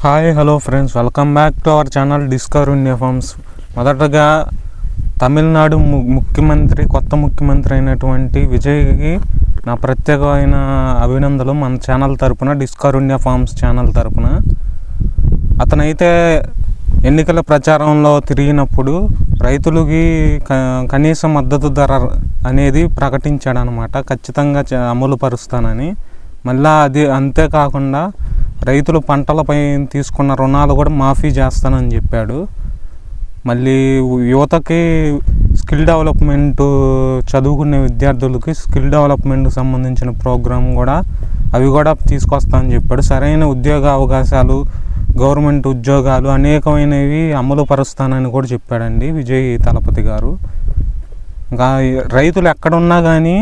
Hi hello friends, welcome back to our channel Discover India Farms. మొదటగా తమిళనాడు కొత్త ముఖ్యమంత్రి అయినటువంటి విజయ్కి నా ప్రత్యేకమైన అభినందనలు మన ఛానల్ తరపున, డిస్కవర్ ఇండియా ఫార్మ్స్ ఛానల్ తరపున. అతనైతే ఎన్నికల ప్రచారంలో తిరిగినప్పుడు రైతులకి కనీస మద్దతు ధర అనేది ప్రకటించాడనమాట. ఖచ్చితంగా అమలు పరుస్తానని. మళ్ళీ అది అంతేకాకుండా రైతులు పంటలపై తీసుకున్న రుణాలు కూడా మాఫీ చేస్తానని చెప్పాడు. మళ్ళీ యువతకి స్కిల్ డెవలప్మెంట్, చదువుకునే విద్యార్థులకి స్కిల్ డెవలప్మెంట్కి సంబంధించిన ప్రోగ్రాం కూడా అవి కూడా తీసుకొస్తానని చెప్పాడు. సరైన ఉద్యోగ అవకాశాలు, గవర్నమెంట్ ఉద్యోగాలు అనేకమైనవి అమలు పరుస్తానని కూడా చెప్పాడండి విజయ్ తలపతి గారు. ఇంకా రైతులు ఎక్కడున్నా కానీ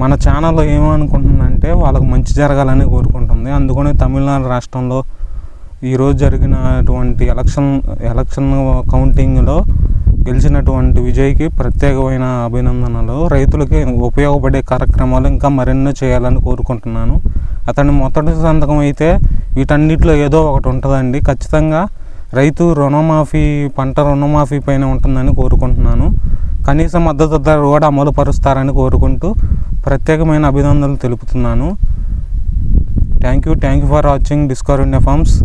మన ఛానల్లో ఏమనుకుంటుందంటే వాళ్ళకు మంచి జరగాలని కోరుకుంటుంది. అందుకని తమిళనాడు రాష్ట్రంలో ఈరోజు జరిగినటువంటి ఎలక్షన్ కౌంటింగ్లో గెలిచినటువంటి విజయ్కి ప్రత్యేకమైన అభినందనలు. రైతులకి ఉపయోగపడే కార్యక్రమాలు ఇంకా మరెన్నో చేయాలని కోరుకుంటున్నాను. అతని మొదటి సంతకం అయితే వీటన్నిటిలో ఏదో ఒకటి ఉంటుందండి. ఖచ్చితంగా రైతు రుణమాఫీ, పంట రుణమాఫీ పైన ఉంటుందని కోరుకుంటున్నాను. కనీస మద్దతు ధర కూడా అమలు పరుస్తారని కోరుకుంటూ ప్రత్యేకమైన అభినందనలు తెలుపుతున్నాను. Thank you for watching discover India farms.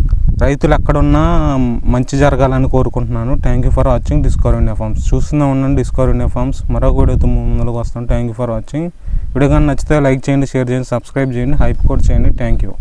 రైతులు ఎక్కడున్నా మంచి జరగాలని కోరుకుంటున్నాను. Thank you for watching discover India farms. చూస్తూనే ఉండండి డిస్కవర్ ఇండియా ఫార్మ్స్. మరో వీడియోతో ముందుకు వస్తాను. Thank you for watching. Video కానీ నచ్చితే లైక్ చేయండి, షేర్ చేయండి, సబ్స్క్రైబ్ చేయండి, హైప్ కూడా చేయండి. Thank you.